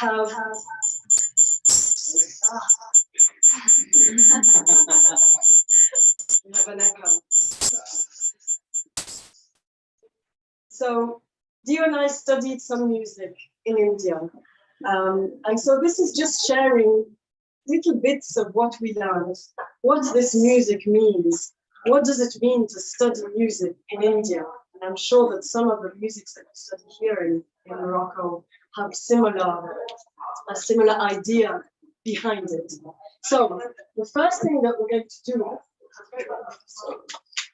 have we have an echo. So Dio and I studied some music in India. And so this is just sharing little bits of what we learned, what this music means. What does it mean to study music in India? And I'm sure that some of the music that you study here in Morocco have a similar idea behind it. So the first thing that we're going to do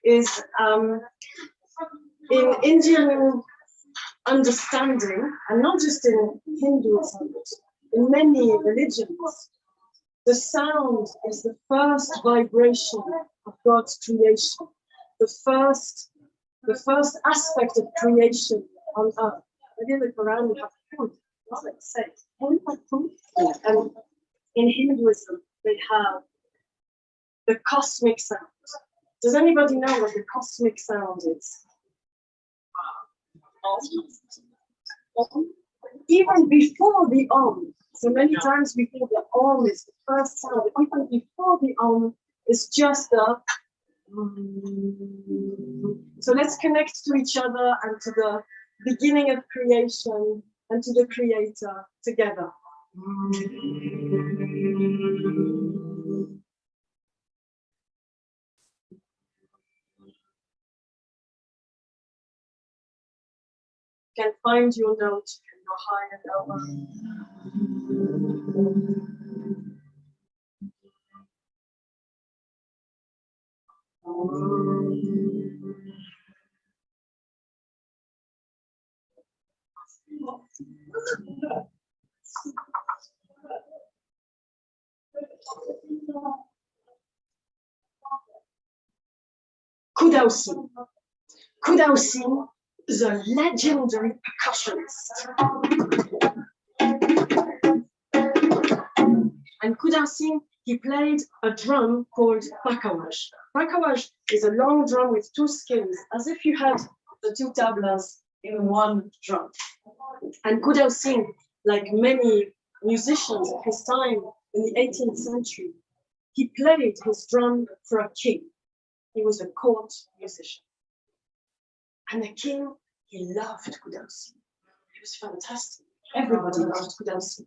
is in Indian understanding, and not just in Hinduism, but in many religions, the sound is the first vibration of God's creation, the first aspect of creation on earth. Within the Quran, we have food, let's say, and in Hinduism, they have the cosmic sound. Does anybody know what the cosmic sound is? Even before the Om, so many times we think the Om is the first sound, but even before the Om is just the. So let's connect to each other and to the beginning of creation and to the Creator together. You can find your note, you can go high and lower. Kudausi. Kudausi is a legendary percussionist. And Kudausi, he played a drum called bakawaj. Bakawaj is a long drum with two skins, as if you had the two tablas in one drum. And Kudausi, like many musicians of his time in the 18th century, he played his drum for a king. He was a court musician. And the king, he loved Kudausi. He was fantastic. Everybody loved Kudausi.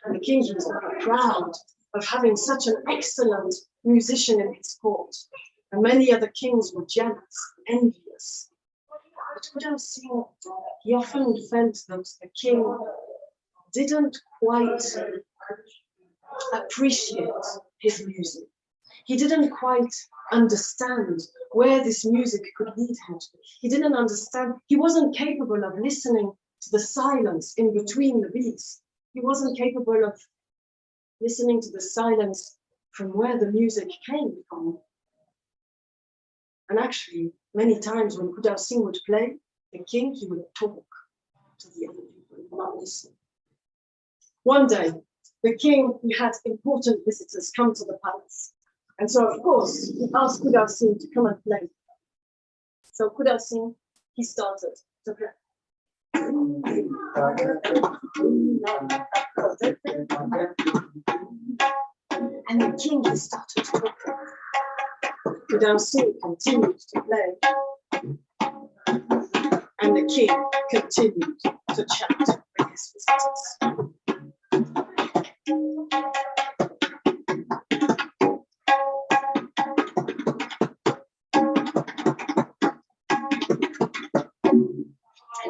And the king, he was very proud of having such an excellent musician in his court. And many other kings were jealous, envious. But Kudausi, he often felt that the king didn't quite appreciate his music. He didn't quite understand where this music could lead him to. He didn't understand, he wasn't capable of listening to the silence in between the beats. He wasn't capable of listening to the silence from where the music came from. And actually, many times when Kudausi would play, the king, he would talk to the other people, not listen. One day, the king, he had important visitors come to the palace. And so, of course, he asked Kudausi to come and play. So Kudausi, he started to play. And the king, he started to talk. Kudausi continued to play. And the king continued to chat with his visitors.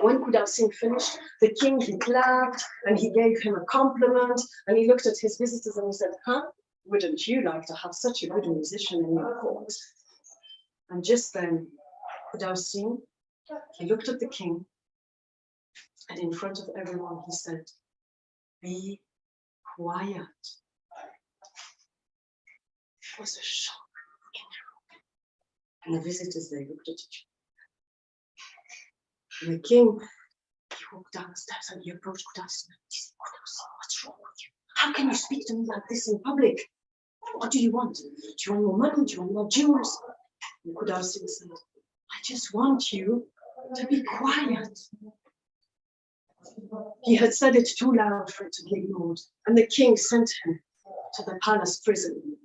When Kudausi finished, the king, he clapped and he gave him a compliment and he looked at his visitors and he said, huh, wouldn't you like to have such a good musician in your court? And just then, Kudausi, he looked at the king and in front of everyone he said, be quiet. It was a shock in the room. And the visitors, they looked at each other. And the king, he walked downstairs and he approached Kudausi. He said, Kudausi, what's wrong with you? How can you speak to me like this in public? What do you want? Do you want more money? Do you want more jewels? And Kudausi said, I just want you to be quiet. He had said it too loud for it to be ignored, and the king sent him to the palace prison.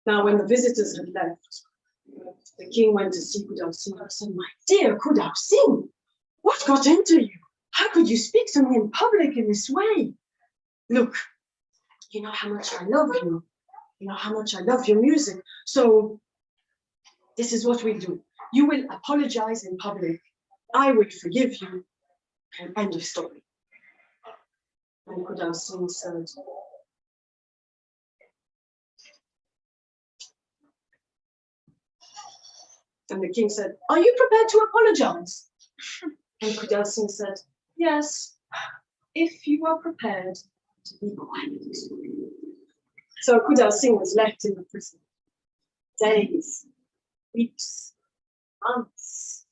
Now, when the visitors had left, the king went to see Kudao Singh and said, "My dear Kudao Singh, what got into you? How could you speak to me in public in this way? Look, you know how much I love you. You know how much I love your music. So this is what we do. You will apologize in public. I will forgive you. And end of story." And Kudao Singh said, and the king said, "Are you prepared to apologize?" And Kudao Singh said, "Yes, if you are prepared to be quiet." So Kudao Singh was left in the prison. Days, weeks, months.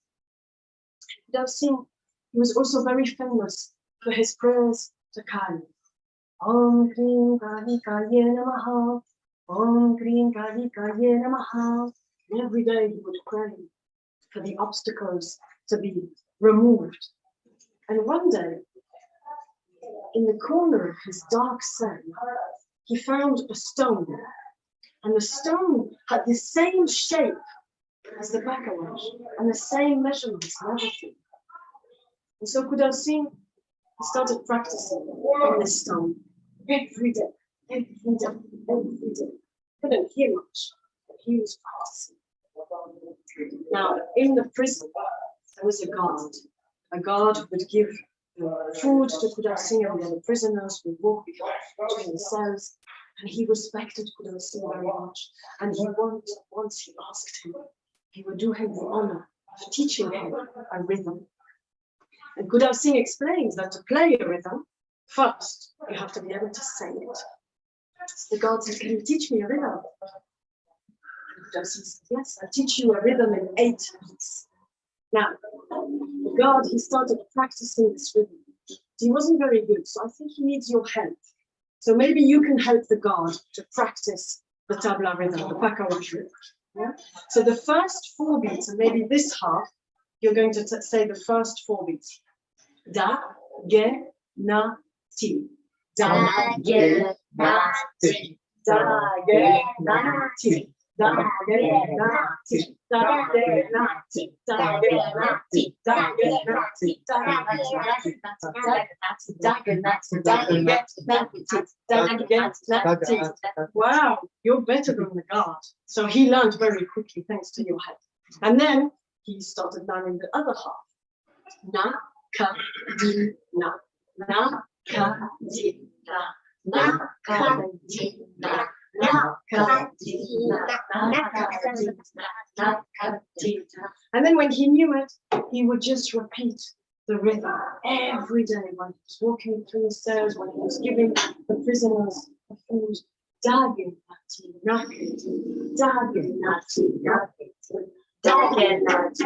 Kudao Singh was also very famous for his prayers to Kali. Om Krim Kali Kali Namaha. Om Krim Kali Kali Namaha. And every day he would pray for the obstacles to be removed. And one day, in the corner of his dark cell, he found a stone. And the stone had the same shape as the Bakawash and the same measurements and everything. And so Kudao Singh started practicing on this stone every day, every day, every day. Couldn't hear much, but he was practicing. Now, in the prison, there was a guard who would give food to Kudao Singh, and the prisoners would walk between the cells, and he respected Kudao Singh very much. And once he asked him, he would do him the honor of teaching him a rhythm. And Kudao Singh explains that to play a rhythm, first, you have to be able to say it. So the guard said, "Can you teach me a rhythm?" And Kudao Singh said, "Yes, I'll teach you a rhythm in 8 beats." Now, the guard, he started practicing this rhythm. He wasn't very good, so I think he needs your help. So maybe you can help the guard to practice the tabla rhythm, the Bakawash rhythm. Yeah? So the first 4 beats, and maybe this half, you're going to say the first 4 beats. Da, ge, na, ti. Da, ge, na, ti. Da, ge, na, ti. Da, ge, na, ti. Da, ge, na, ti. Da, ge, na, ti. Da, ge, na, ti. Da, ge, na, ti. Da, ge, na, ti. Da, ge, na, ti. Da, ge, na, ti. Wow, you're better than the guard. So he learned very quickly thanks to your help. And then he started learning the other half. Na, ka, di, na. Na, ka, di, na. Na, ka, di, na. Na, ka, di, na. Na, ka, di, na. Na, ka, di, na. And then when he knew it, he would just repeat the rhythm every day when he was walking through the stairs, when he was giving the prisoners the food. Dage nati, nati, dage nati, nati. Dage nati,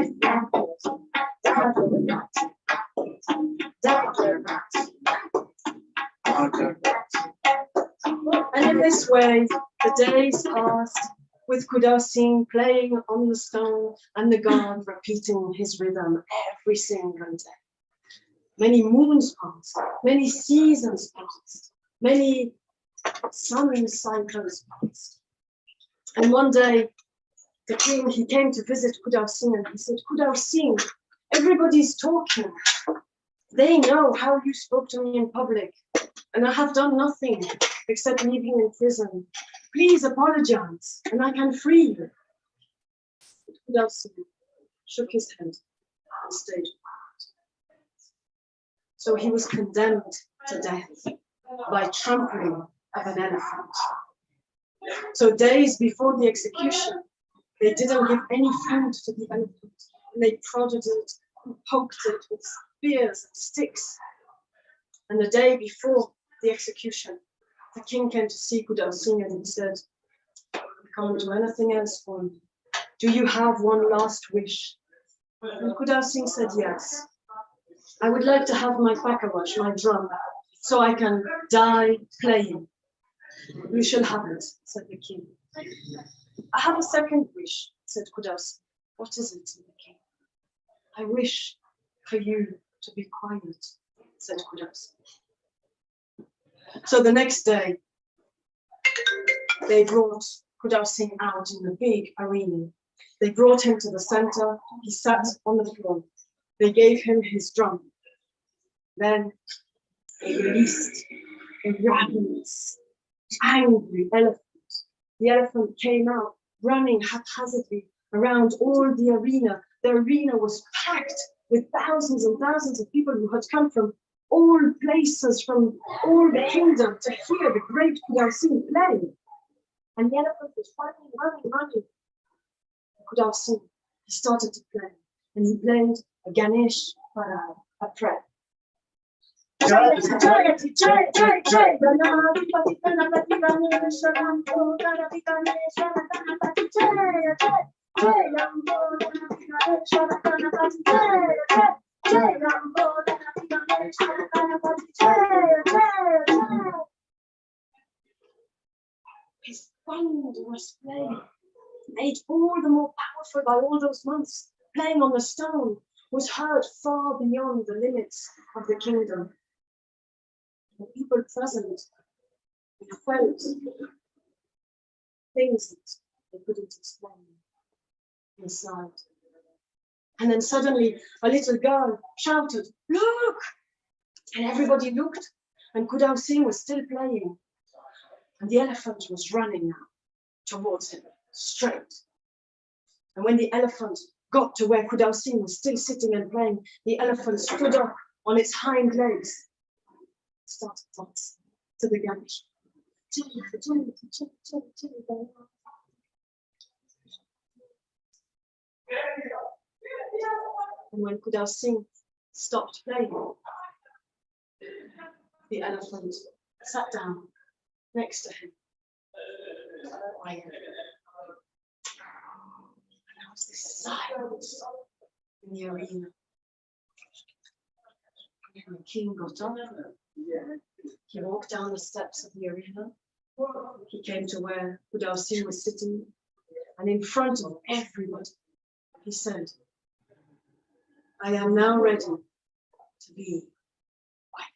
and in this way, the days passed with Kudao Singh playing on the stone and the guard repeating his rhythm every single day. Many moons passed, many seasons passed, many sun cycles passed. And one day, the king, he came to visit Kudao Singh and he said, "Kudao Singh, everybody's talking. They know how you spoke to me in public, and I have done nothing except leaving in prison. Please apologize, and I can free you." Kudao Singh shook his head and stayed quiet. So he was condemned to death by trampling of an elephant. So days before the execution, they didn't give any food to the elephant. And they prodded it and poked it with spears and sticks. And the day before the execution, the king came to see Kudao Singh and he said, "I can't do anything else for you. Do you have one last wish?" And Kudao Singh said, "Yes. I would like to have my Bakawash, my drum, so I can die playing." "You shall have it," said the king. "I have a second wish," said Kudao Singh. "What is it?" said the king. "I wish for you to be quiet, said Kudasi. So the next day, they brought Kudasi out in the big arena. They brought him to the center. He sat on the floor. They gave him his drum. Then they released a ravenous, angry elephant. The elephant came out, running haphazardly around all the arena. The arena was packed with thousands and thousands of people who had come from all places, from all the kingdom, to hear the great Kudasi play. And the elephant was running. Kudasi, he started to play, and he played a Ganesh Parad, a prayer. His thunderous play, made all the more powerful by all those months, playing on the stone, was heard far beyond the limits of the kingdom. The people present felt things that they couldn't explain inside. And then suddenly a little girl shouted, "Look!" And everybody looked, and Kudao Singh was still playing. And the elephant was running now towards him, straight. And when the elephant got to where Kudao Singh was still sitting and playing, the elephant stood up on its hind legs, started dancing to the Ganesh. And when Kudao Singh stopped playing, the elephant sat down next to him. And there was this silence in the arena. And the king got up. He walked down the steps of the arena. He came to where Kudao Singh was sitting, and in front of everybody, he said, "I am now ready to be quiet."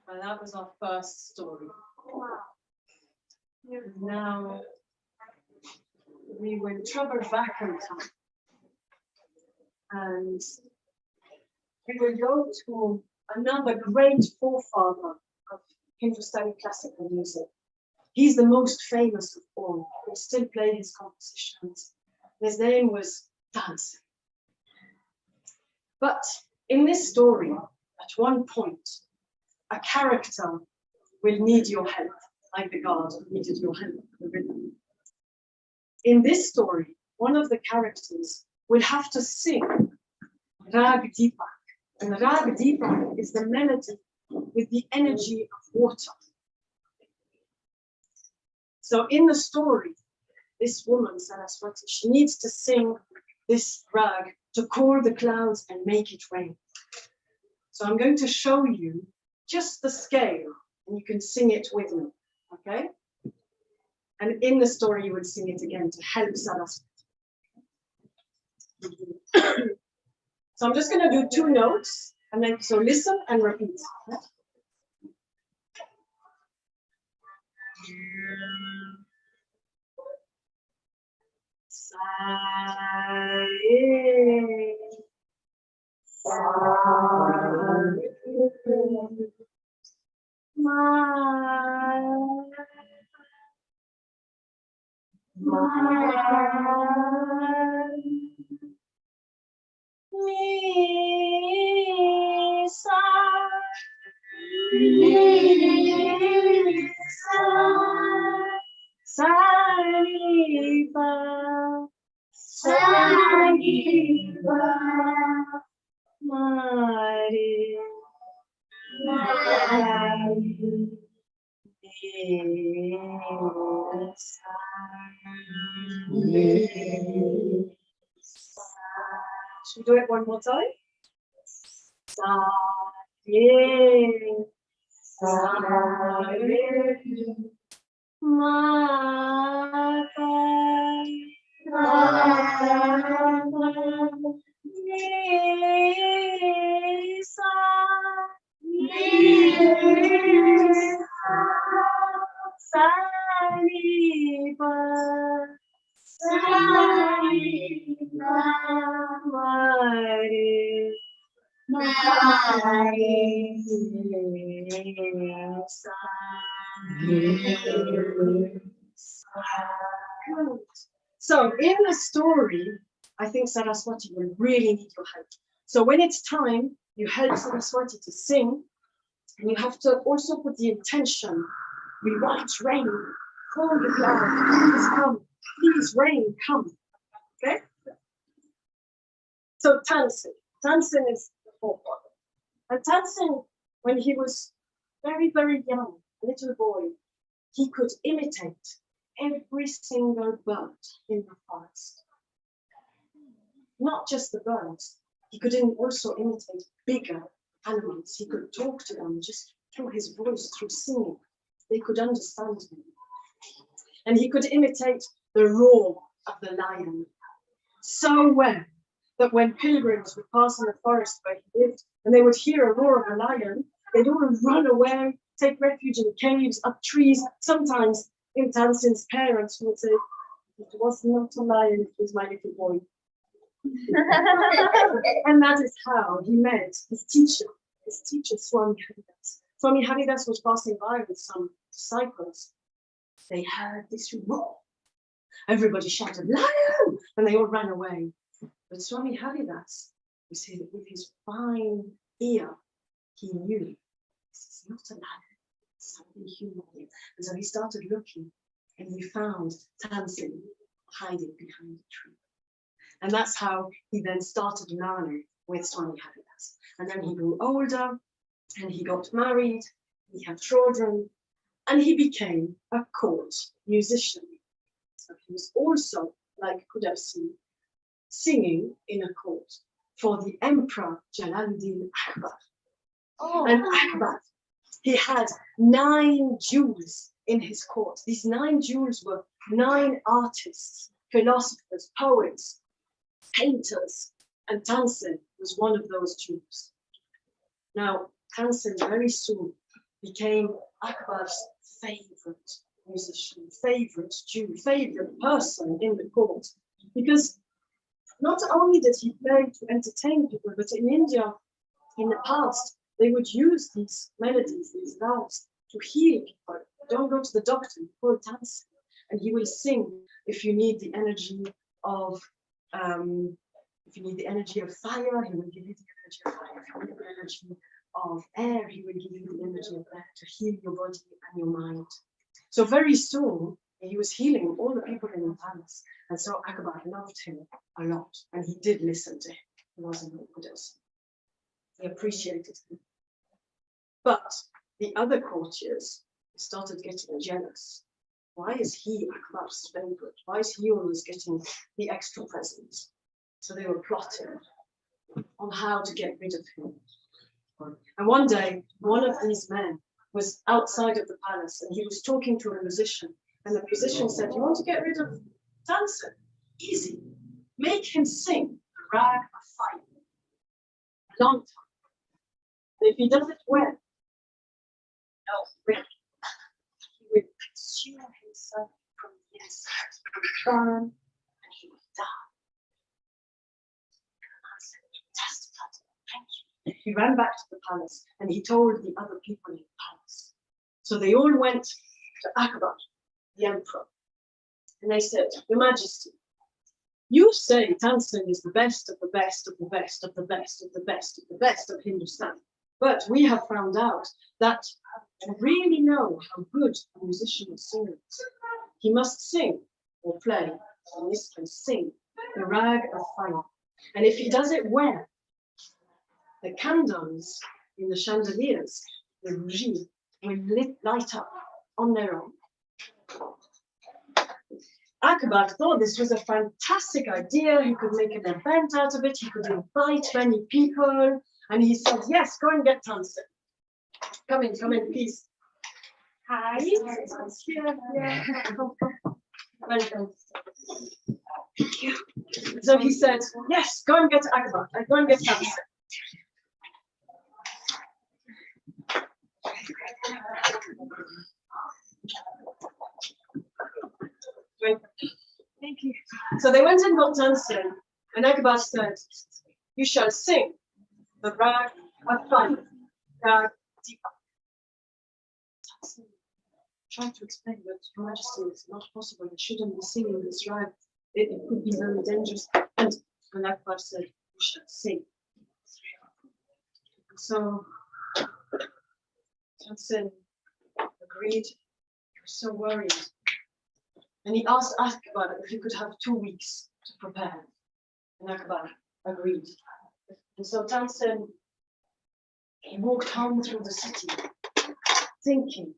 And that was our first story. Now we will travel back in time, and we will go to another great forefather of Hindustani classical music. He's the most famous of all. We still play his compositions. His name was Tansen. But in this story, at one point, a character will need your help, like the god needed your help in the rhythm. In this story, one of the characters will have to sing Rag Deepak. And Rag Deepak is the melody with the energy of water. So in the story, this woman, Saraswati, she needs to sing this rag to cool the clouds and make it rain. So I'm going to show you just the scale, and you can sing it with me, okay? And in the story, you will sing it again to help Saraswati. So I'm just going to do 2 notes, and then so listen and repeat. Should we do it one more time? Sa, re, sa, re, ma, pa, re, sa, sa, re, pa, So in the story, I think Saraswati will really need your help. So when it's time, you help Saraswati to sing, and you have to also put the intention. We want rain. Call the cloud. Please come. Please, rain, come. Okay? So Tansen. Tansen is the forefather. And Tansen, when he was very, very young, little boy, he could imitate every single bird in the forest. Not just the birds. He could also imitate bigger animals. He could talk to them just through his voice, through singing. They could understand him. And he could imitate the roar of the lion so well that when pilgrims would pass in the forest where he lived and they would hear a roar of a lion, they'd all run away, take refuge in caves, up trees. Sometimes in Tansen's parents would say, it was not a lion, it was my little boy. And that is how he met his teacher Swami Haridas. Swami Haridas was passing by with some disciples. They heard this roar. Everybody shouted, lion! And they all ran away. But Swami Haridas, we see that with his fine ear, he knew this is not a lion, it's something human. And so he started looking, and he found Tansen hiding behind a tree. And that's how he then started learning with Swami Haridas. And then he grew older, and he got married, he had children, and he became a court musician. So he was also, like Kudarsi, singing in a court for the Emperor Jalaluddin Akbar. And Akbar, he had 9 jewels in his court. These 9 jewels were 9 artists, philosophers, poets, painters, and Tansen was one of those jewels. Now, Tansen very soon became Akbar's favorite musician, favorite Jew, favorite person in the court, because not only did he play to entertain people, but in India, in the past, they would use these melodies, these rags, to heal people. Don't go to the doctor, call Tansen, and he will sing. If you need the energy of fire, he will give you the energy of fire. If you need the energy of air, he will give you the energy of air to heal your body and your mind. So very soon, he was healing all the people in the palace. And so Akbar loved him a lot. And he did listen to him. He wasn't a Buddhist. He appreciated him. But the other courtiers started getting jealous. Why is he Akbar's favorite? Why is he always getting the extra presents? So they were plotting on how to get rid of him. And one day, one of these men was outside of the palace and he was talking to a musician. And the musician said, you want to get rid of Tansen? Easy. Make him sing the rag of fire. A long time. And if he does it well, really, he will consume himself from the inside, burn, and he will die. He ran back to the palace and he told the other people in the palace. So they all went to Akbar, the emperor, and they said, Your Majesty, you say Tansen is the best of the best of the best of the best of the best of the best of Hindustan. But we have found out that to really know how good a musician or singer is, he must sing or play, in this case sing, the rag of fire. And if he does it well, the candles in the chandeliers, the bougies, will light up on their own. Akbar thought this was a fantastic idea. He could make an event out of it. He could invite many people. And he said, yes, go and get Tansen. Come in, please. Hi. Yeah. Welcome. Thank you. So he said, yes, go and get Akbar. Go and get Tansen. Thank you. So they went and got Tansen, and Akbar said, you shall sing the rag of fire, rag deepa. Tansen tried to explain that, Your Majesty, it's not possible. You shouldn't be singing this rag. It could be very dangerous. And Akbar said, you shall sing. So Tansen agreed. He was so worried. And he asked Akbar if he could have 2 weeks to prepare. And Akbar agreed. And so Tansen, he walked home through the city, thinking,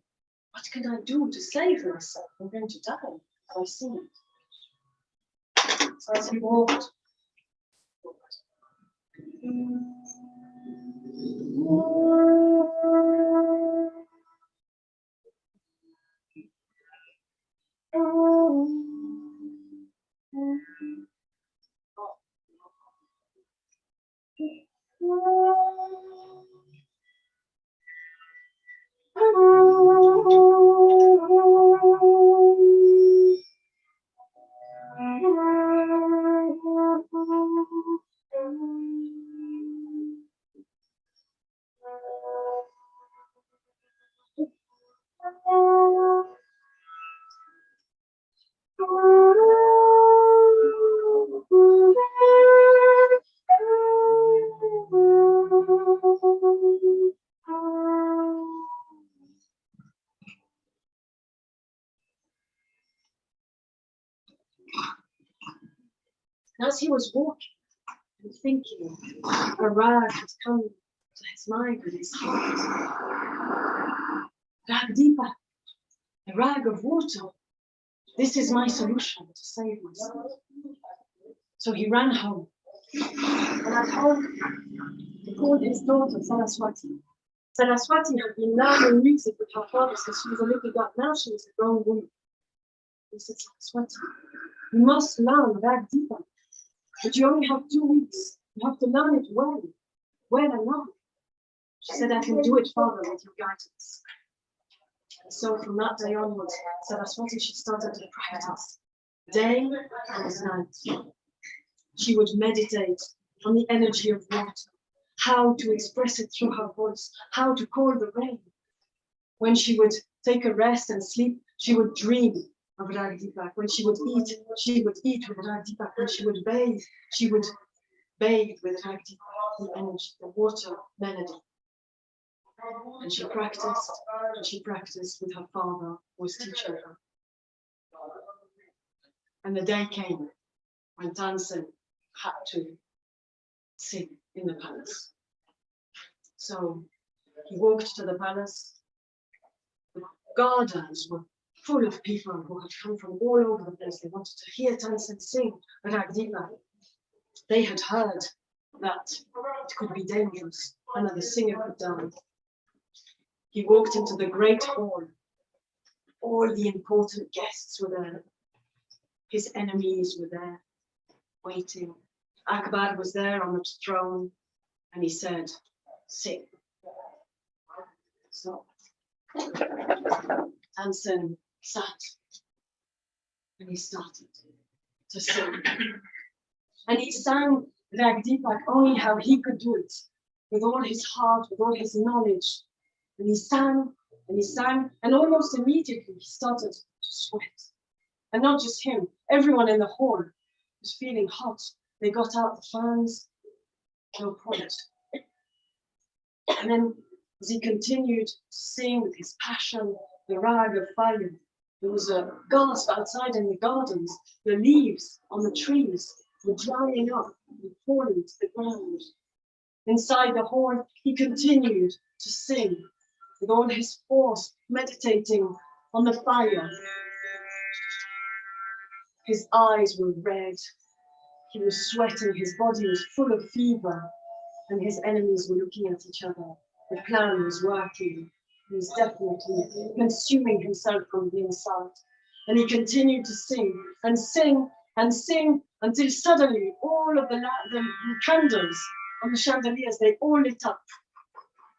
what can I do to save myself? I'm going to die if I sing. So as he walked, as he was walking and thinking, a rag had come to his mind and his heart. Rag deepa, a rag of water. This is my solution to save myself. So he ran home. And at home, he called his daughter Saraswati. Saraswati had been learning music with her father since she was a little girl. Now she was a grown woman. He said, Saraswati, you must learn rag deepa. But you only have 2 weeks. You have to learn it well and well. She said, I can do it, Father, with your guidance. And so from that day onwards, Saraswati, she started to practice day and night. She would meditate on the energy of water, how to express it through her voice, how to call the rain. When she would take a rest and sleep, she would dream of Rag Deepak. When she would eat with Rag Deepak. When she would bathe with Rag Deepak, the energy, the water melody. And she practiced with her father, who was teaching her. And the day came when Tansen had to sing in the palace. So he walked to the palace. The gardens were full of people who had come from all over the place. They wanted to hear Tansen sing Rag Deepak. They had heard that it could be dangerous and that the singer could die. He walked into the great hall. All the important guests were there. His enemies were there, waiting. Akbar was there on the throne, and he said, sing. So Tansen sat, and he started to sing. And he sang Rag Deepak only how he could do it, with all his heart, with all his knowledge. And he sang And he sang, and almost immediately he started to sweat. And not just him, everyone in the hall was feeling hot. They got out the fans, no point. And then as he continued to sing with his passion, the rag of fire, there was a gasp outside in the gardens. The leaves on the trees were drying up and falling to the ground. Inside the hall, he continued to sing with all his force, meditating on the fire. His eyes were red. He was sweating. His body was full of fever. And his enemies were looking at each other. The plan was working. He was definitely consuming himself from the inside. And he continued to sing and sing and sing until suddenly all of the candles on the chandeliers, they all lit up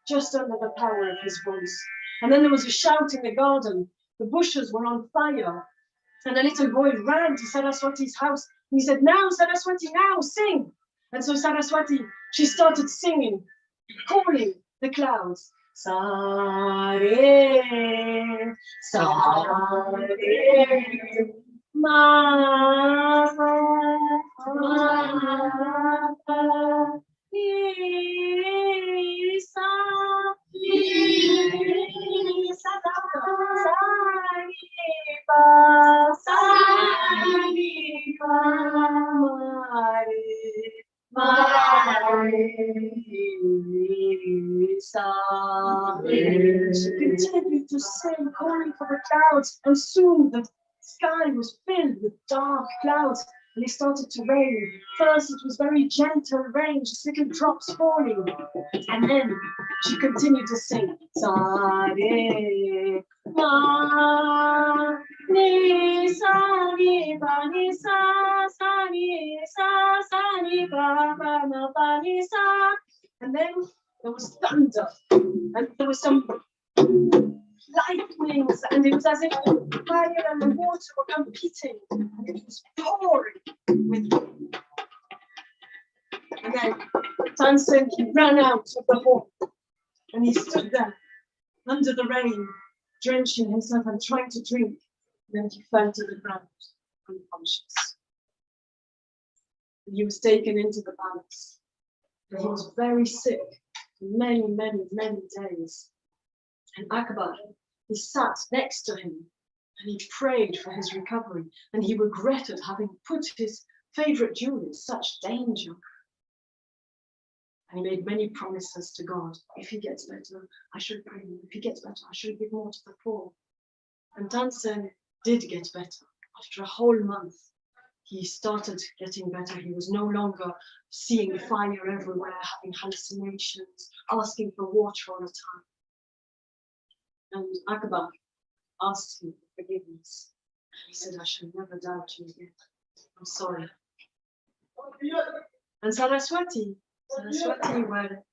just under the power of his voice. And then there was a shout in the garden. The bushes were on fire. And a little boy ran to Saraswati's house. And he said, "Now, Saraswati, now, sing." And so Saraswati, she started singing, calling the clouds. Sare, sare, ma, She continued to sing, calling for the clouds, and soon the sky was filled with dark clouds, and it started to rain. First, it was very gentle rain, just little drops falling, and then she continued to sing. Sa re ma ni sa ni ba ni sa sa ni ba ba ma ba ni sa. And then there was thunder, and there was some lightnings, and it was as if the fire and the water were competing, and it was pouring with rain. And then Tansen, he ran out of the hall, and he stood there under the rain, drenching himself and trying to drink. And then he fell to the ground, unconscious. And he was taken into the palace. And he was very sick for many, many, many days. And Akbar, he sat next to him and he prayed for his recovery, and he regretted having put his favorite jewel in such danger. And he made many promises to God. If he gets better, I should pray. If he gets better, I should give more to the poor. And Tansen did get better. After a whole month, he started getting better. He was no longer seeing fire everywhere, having hallucinations, asking for water all the time. And Akbar asked him for forgiveness. He said, "I shall never doubt you again. I'm sorry." And Saraswati were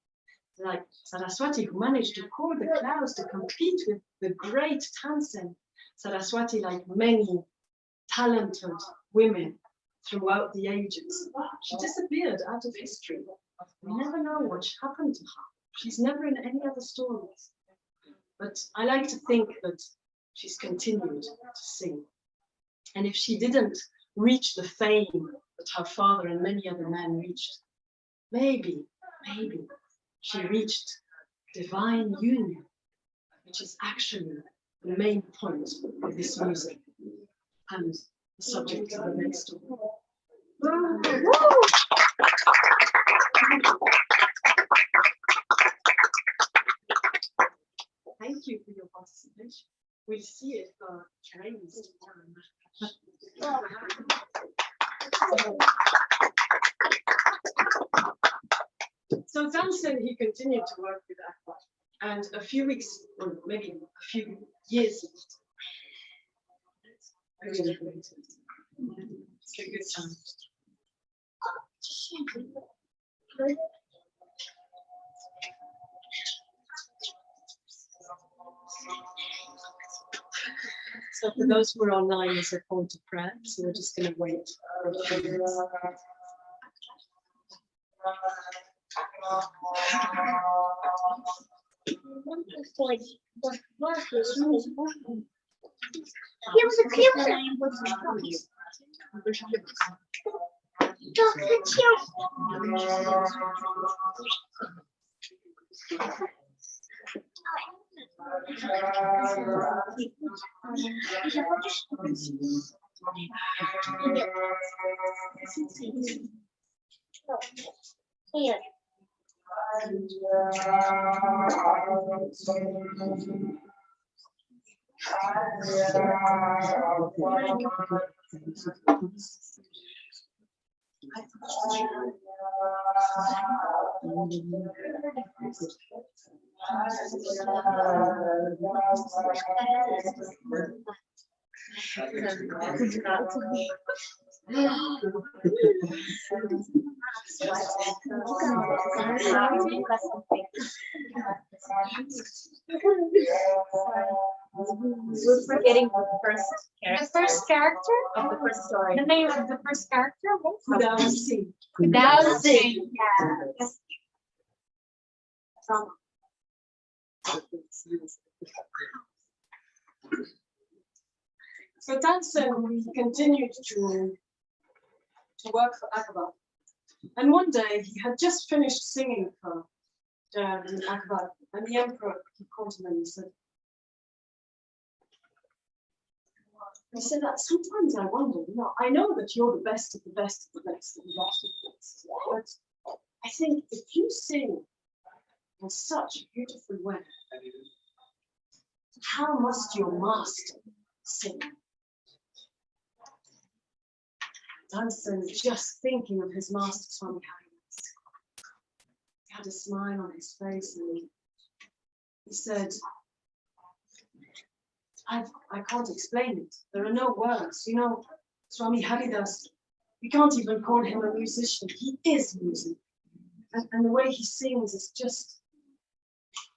like Saraswati, who managed to call the clouds to compete with the great Tansen. Saraswati, like many talented women throughout the ages, she disappeared out of history. We never know what happened to her. She's never in any other stories. But I like to think that she's continued to sing. And if she didn't reach the fame that her father and many other men reached, maybe she reached divine union, which is actually the main point of this music and the subject of the next story. Thank you for your participation. We'll see if trains So Tansen, he continued to work with Akbar, and a few weeks, or maybe a few years later, it's a good time. So for those who are online, there's a call to prayer, so we're just going to wait for a few minutes. We're forgetting the first character of the first story. The name of the first character was Dancing. Dancing. Yeah. So Tansen continued to work for Akbar. And one day he had just finished singing for Akbar, and the emperor, he called him and he said that sometimes I wonder, I know that you're the best of the best of the best of the best of the best, but I think if you sing in such a beautiful way, how must your master sing? Tansen, just thinking of his master, Swami Haridas, he had a smile on his face and he said, I can't explain it. There are no words. Swami Haridas, we can't even call him a musician. He is music. And the way he sings is just,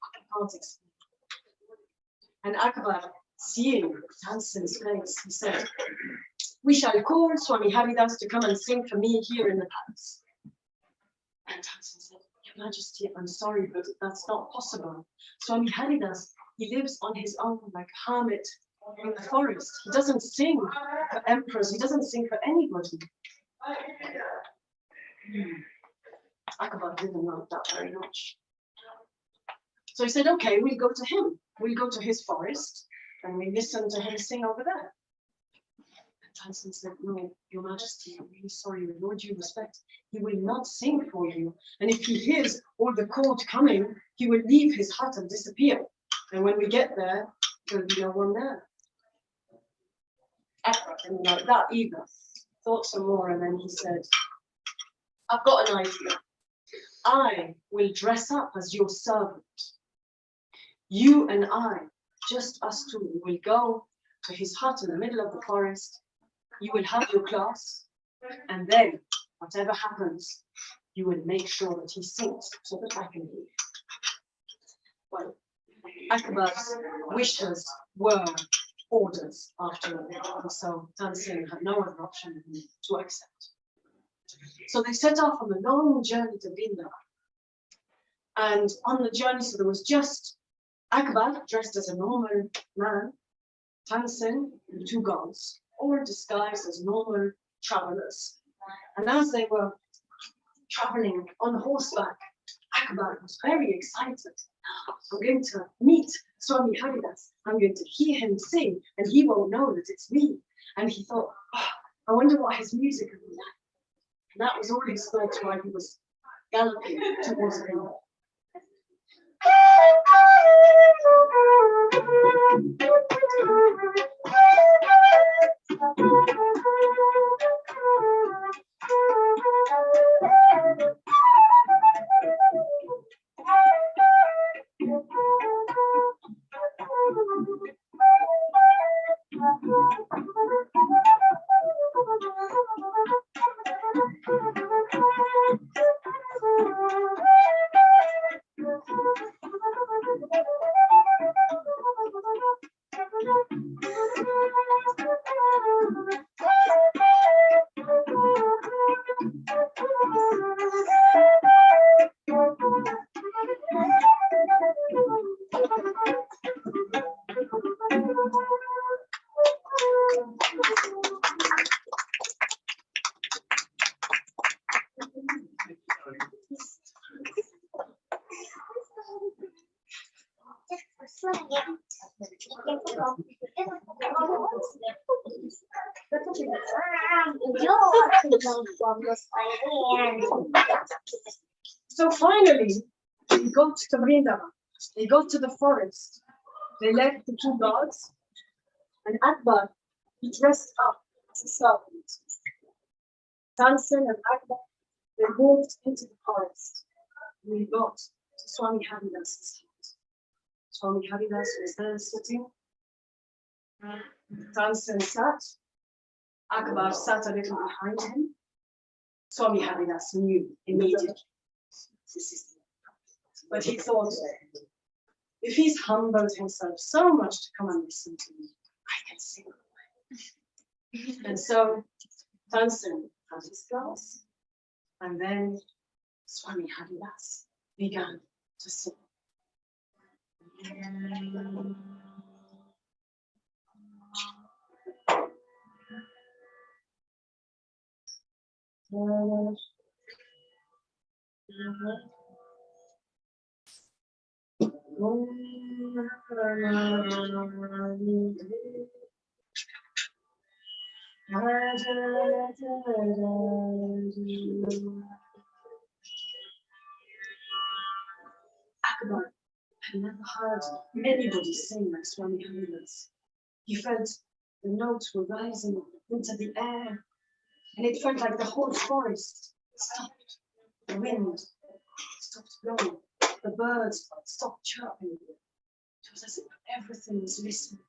I can't explain it. And Akbar, seeing Tansen's face, he said, we shall call Swami Haridas to come and sing for me here in the palace. And Tansen said, Your Majesty, I'm sorry, but that's not possible. Swami Haridas, he lives on his own like a hermit in the forest. He doesn't sing for emperors. He doesn't sing for anybody. Akbar didn't like that very much. So he said, okay, we'll go to him. We'll go to his forest and we listen to him sing over there. And Tansen said, no, Your Majesty, I'm really sorry, with all due respect, he will not sing for you. And if he hears all the court coming, he will leave his hut and disappear. And when we get there, there'll be no one there. Akbar didn't like that either. Thought some more and then he said, I've got an idea. I will dress up as your servant. You and I, just us two, will go to his hut in the middle of the forest. You will have your class, and then, whatever happens, you will make sure that he sings so that I can leave. Well, Akbar's wishes were orders after all, so Tansen had no other option than to accept. So they set off on a long journey to Vrindavan. And on the journey, so there was just Akbar dressed as a normal man, Tansen and two girls, all disguised as normal travelers. And as they were traveling on horseback, Akbar was very excited. I'm going to meet Swami Haridas. I'm going to hear him sing, and he won't know that it's me. And he thought, I wonder what his music will be like. And that was all his thoughts while he was galloping towards Vrindavan. So finally, they got to Vrindavan. They got to the forest. They left the two gods, and Akbar, he dressed up as a servant. Tansen and Akbar, they moved into the forest. We got to Swami Haridas's house. Swami Haridas was there sitting. Tansen sat. Akbar sat a little behind him. Swami Haridas knew immediately. This is but he thought, if he's humbled himself so much to come and listen to me, I can sing. And so Tansen had his glass, and then Swami Haridas began to sing. Akbar had never heard anybody sing like Swami Haridas. He felt the notes were rising into the air, and it felt like the whole forest stopped. The wind stopped blowing. The birds stopped chirping. It was as if everything was listening.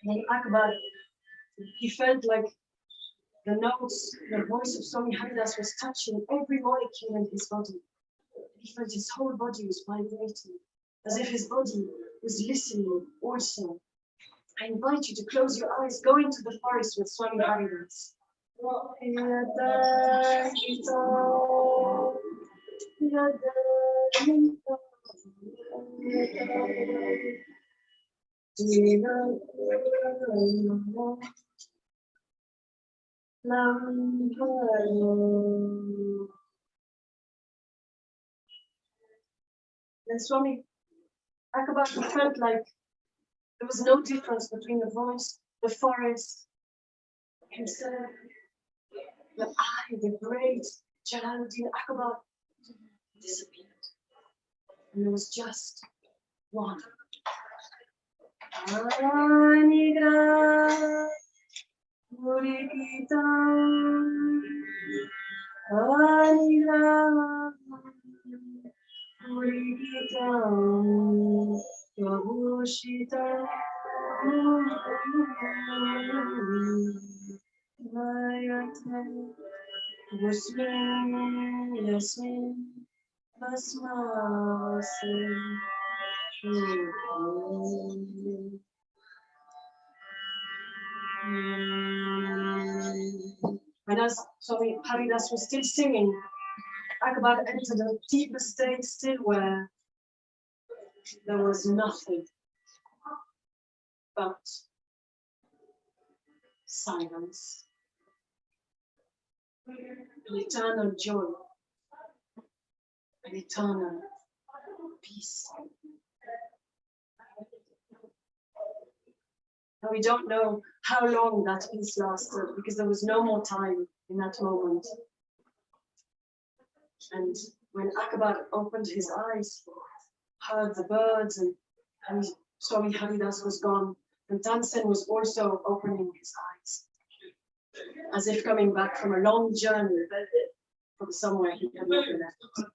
And Akbar, he felt like the notes, the voice of Swami Haridas was touching every molecule in his body. He felt his whole body was vibrating, as if his body was listening also. I invite you to close your eyes, go into the forest with Swami Haridas. And Swami Akbar felt like there was no difference between the voice, the forest, himself, the eye, the great Jalaluddin Akbar disappeared. And there was just one. Anigra Murikita Anigra Murikita Yabushita Vayate Yasmin Yasmin Basmasi And as Swami Haridas was still singing, Akbar entered a deeper state still where there was nothing but silence, an eternal joy, an eternal peace. And we don't know how long that peace lasted because there was no more time in that moment. And when Akbar opened his eyes, heard the birds, and Swami Haridas was gone, and Tansen was also opening his eyes, as if coming back from a long journey from somewhere he had never left.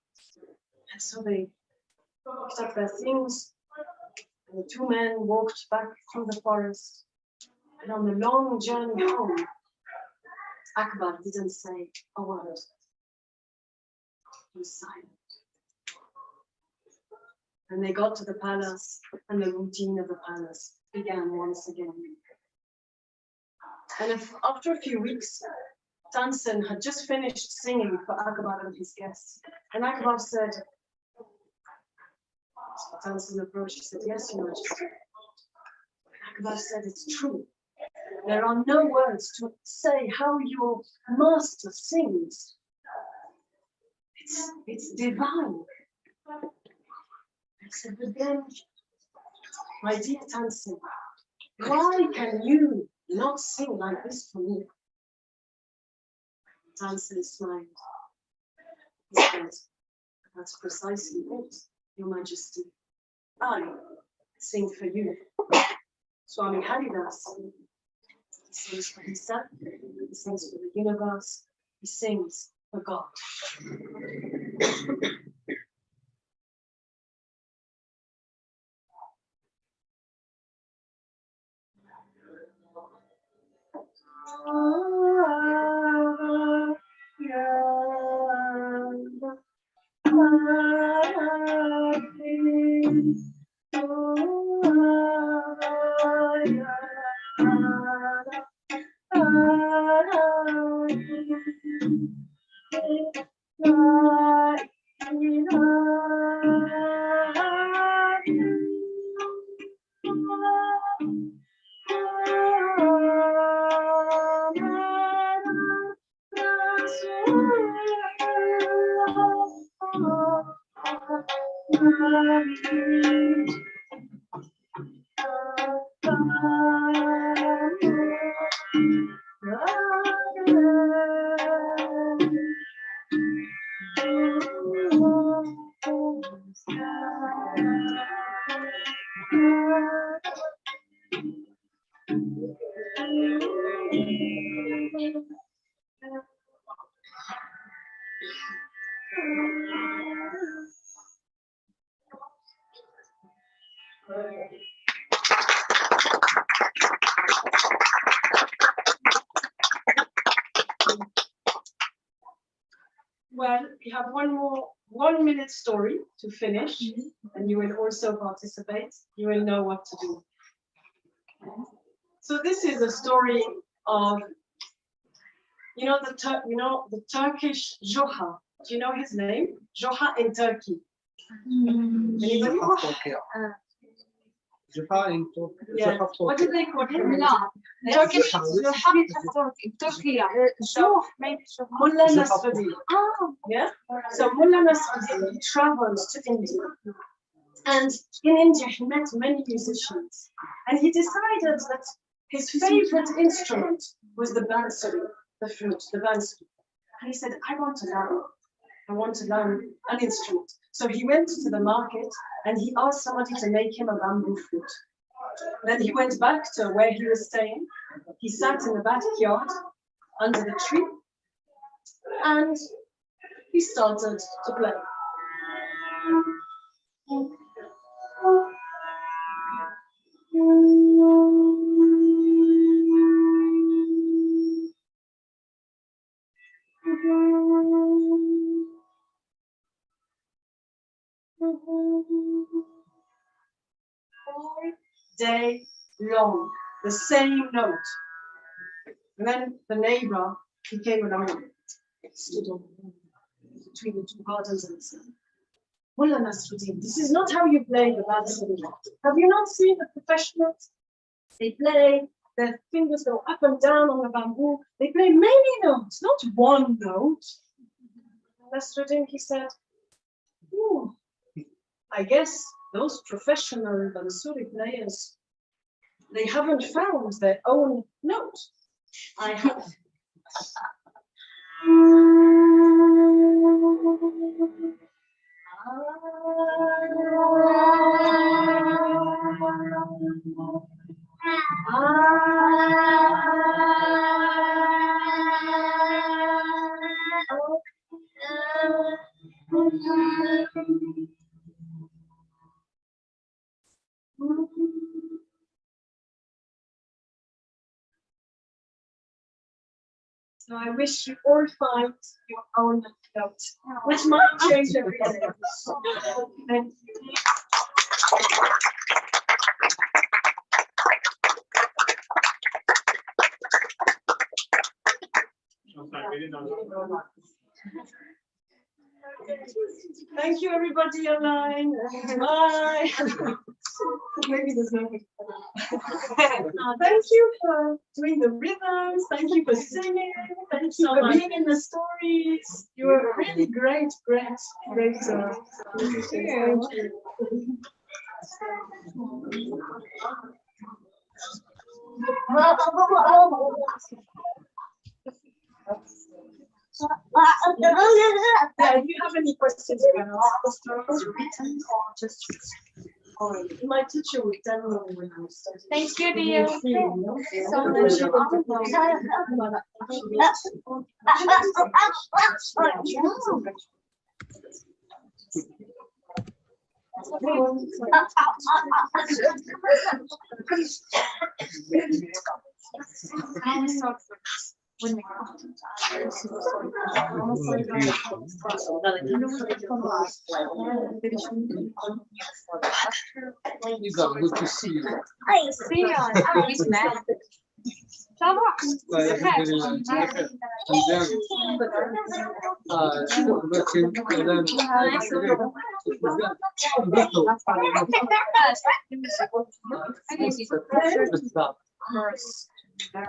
And so they picked up their things, and the two men walked back through the forest. And on the long journey home, Akbar didn't say a word. He was silent. And they got to the palace, and the routine of the palace began once again. And after a few weeks, Tansen had just finished singing for Akbar and his guests. And Akbar said, Tansen approached, he said, yes, Your Majesty. Akbar said, it's true. There are no words to say how your master sings. It's divine. I said, but then, my dear Tansen, why can you not sing like this for me? Tansen smiled. He said, that's precisely it, Your Majesty. I sing for you. Swami Haridas, he sings for himself, he sings for the universe, he sings for God. Well, we have one more 1 minute story to finish, and you will also participate. You will know what to do. So this is a story of, the Turkish Joha. Do you know his name? Joha in Turkey. Anybody? Yeah. What did they call him? Turkish Mullah Nasruddin. Yeah. So Mullah Nasruddin traveled to India, and in India he met many musicians, and he decided that his favorite instrument was the bansuri, the flute, the bansuri. And he said, I want to learn an instrument. So he went to the market and he asked somebody to make him a bamboo flute. Then he went back to where he was staying. He sat in the backyard under the tree and he started to play. All day long, the same note. And then the neighbor, he came along, stood between the two gardens and said, Mullah Nasruddin, this is not how you play the bansuri. Have you not seen the professionals? They play, their fingers go up and down on the bamboo. They play many notes, not one note. Nasruddin, he said, I guess those professional bansuri players, they haven't found their own note. I have. So I wish you all find your own note, which might change every day. Thank you. Thank you, everybody online. Bye. Maybe there's no. Thank you for doing the rhythms. Thank you for singing. Thank you for being in the stories. You were really great. Thank you. Yeah, if you have any questions, you can ask the stories written or just my teacher will tell me when I'm studying. Thank you, dear. So Lisa, good to see you. I see you. He's mad. Like, and then,